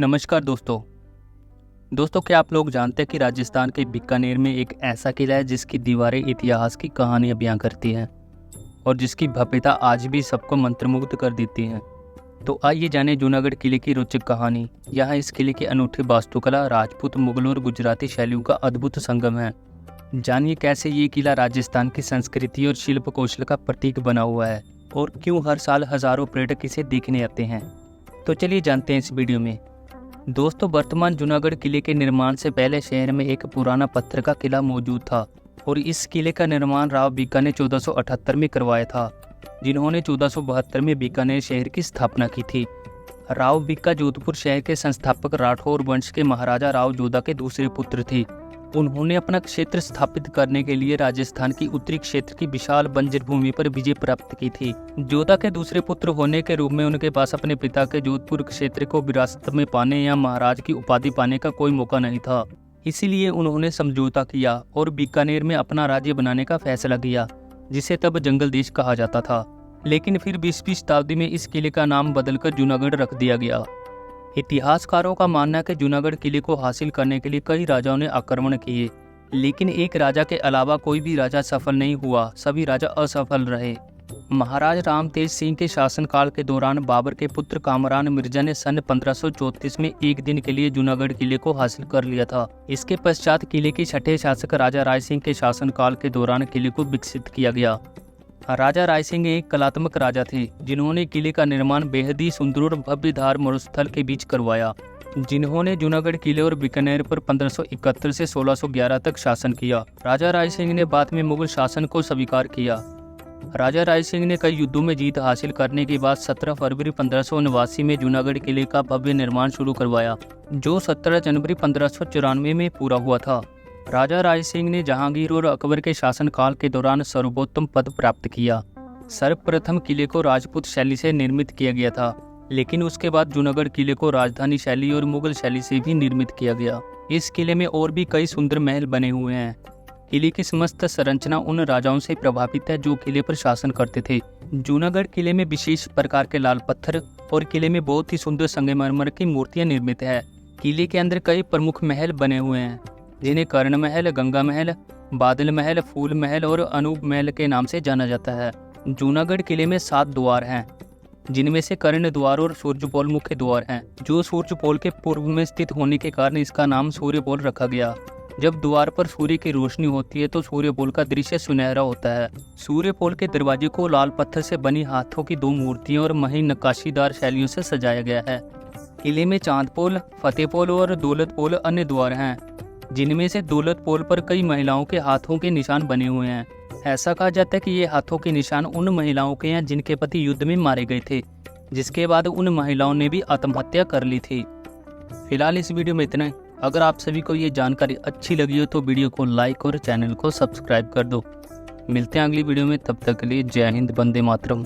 नमस्कार दोस्तों क्या आप लोग जानते हैं कि राजस्थान के बीकानेर में एक ऐसा किला है जिसकी दीवारें इतिहास की कहानियां बयां करती हैं और जिसकी भव्यता आज भी सबको मंत्रमुग्ध कर देती है। तो आइए जानें जूनागढ़ किले की रोचक कहानी। यहाँ इस किले की अनूठी वास्तुकला राजपूत, मुगलों और गुजराती शैलियों का अद्भुत संगम है। जानिए कैसे ये किला राजस्थान की संस्कृति और शिल्प कौशल का प्रतीक बना हुआ है और क्यों हर साल हजारों पर्यटक इसे देखने आते हैं। तो चलिए जानते हैं इस वीडियो में। दोस्तों, वर्तमान जूनागढ़ किले के निर्माण से पहले शहर में एक पुराना पत्थर का किला मौजूद था और इस किले का निर्माण राव बीका ने 1478 में करवाया था, जिन्होंने 1472 में बीकानेर शहर की स्थापना की थी। राव बीका जोधपुर शहर के संस्थापक राठौर वंश के महाराजा राव जोधा के दूसरे पुत्र थे। उन्होंने अपना क्षेत्र स्थापित करने के लिए राजस्थान की उत्तरी क्षेत्र की विशाल बंजर भूमि पर विजय प्राप्त की थी। जोधा के दूसरे पुत्र होने के रूप में उनके पास अपने पिता के जोधपुर क्षेत्र को विरासत में पाने या महाराज की उपाधि पाने का कोई मौका नहीं था। इसीलिए उन्होंने समझौता किया और बीकानेर में अपना राज्य बनाने का फैसला किया, जिसे तब जंगल देश कहा जाता था। लेकिन फिर 20वीं शताब्दी में इस किले का नाम बदलकर जूनागढ़ रख दिया गया। इतिहासकारों का मानना है कि जूनागढ़ किले को हासिल करने के लिए कई राजाओं ने आक्रमण किए, लेकिन एक राजा के अलावा कोई भी राजा सफल नहीं हुआ। सभी राजा असफल रहे। महाराज राम तेज सिंह के शासनकाल के दौरान बाबर के पुत्र कामरान मिर्जा ने सन 1534 में एक दिन के लिए जूनागढ़ किले को हासिल कर लिया था। इसके पश्चात किले के छठे शासक राजा राय सिंह के शासनकाल के दौरान किले को विकसित किया गया। राजा राय सिंह एक कलात्मक राजा थे, जिन्होंने किले का निर्माण बेहद ही सुंदर और भव्य धार मरुस्थल के बीच करवाया, जिन्होंने जूनागढ़ किले और बीकानेर पर 1571 से 1611 तक शासन किया। राजा राय सिंह ने बाद में मुगल शासन को स्वीकार किया। राजा राय सिंह ने कई युद्धों में जीत हासिल करने के बाद 17 फरवरी 1589 में जूनागढ़ किले का भव्य निर्माण शुरू करवाया, जो 17 जनवरी 1594 में पूरा हुआ था। राजा राय सिंह ने जहांगीर और अकबर के शासनकाल के दौरान सर्वोत्तम पद प्राप्त किया। सर्वप्रथम किले को राजपूत शैली से निर्मित किया गया था, लेकिन उसके बाद जूनागढ़ किले को राजधानी शैली और मुगल शैली से भी निर्मित किया गया। इस किले में और भी कई सुंदर महल बने हुए हैं। किले की समस्त संरचना उन राजाओं से प्रभावित है जो किले पर शासन करते थे। जूनागढ़ किले में विशेष प्रकार के लाल पत्थर और किले में बहुत ही सुंदर संगमरमर की मूर्तियां निर्मित है। किले के अंदर कई प्रमुख महल बने हुए हैं, जिन्हें कर्ण महल, गंगा महल, बादल महल, फूल महल और अनूप महल के नाम से जाना जाता है। जूनागढ़ किले में 7 द्वार हैं, जिनमें से कर्ण द्वार और सूर्यपोल मुख्य द्वार हैं, जो सूर्यपोल के पूर्व में स्थित होने के कारण इसका नाम सूर्यपोल रखा गया। जब द्वार पर सूर्य की रोशनी होती है तो सूर्यपोल का दृश्य सुनहरा होता है। सूर्यपोल के दरवाजे को लाल पत्थर से बनी हाथों की 2 मूर्तियों और मही नक्काशीदार शैलियों से सजाया गया है। किले में चांदपोल, फतेहपोल और दौलतपोल अन्य द्वार हैं, जिनमें से दौलतपोल पर कई महिलाओं के हाथों के निशान बने हुए हैं। ऐसा कहा जाता है कि ये हाथों के निशान उन महिलाओं के हैं जिनके पति युद्ध में मारे गए थे, जिसके बाद उन महिलाओं ने भी आत्महत्या कर ली थी। फिलहाल इस वीडियो में इतना ही। अगर आप सभी को ये जानकारी अच्छी लगी हो तो वीडियो को लाइक और चैनल को सब्सक्राइब कर दो। मिलते हैं अगली वीडियो में, तब तक के लिए जय हिंद, वंदे मातरम।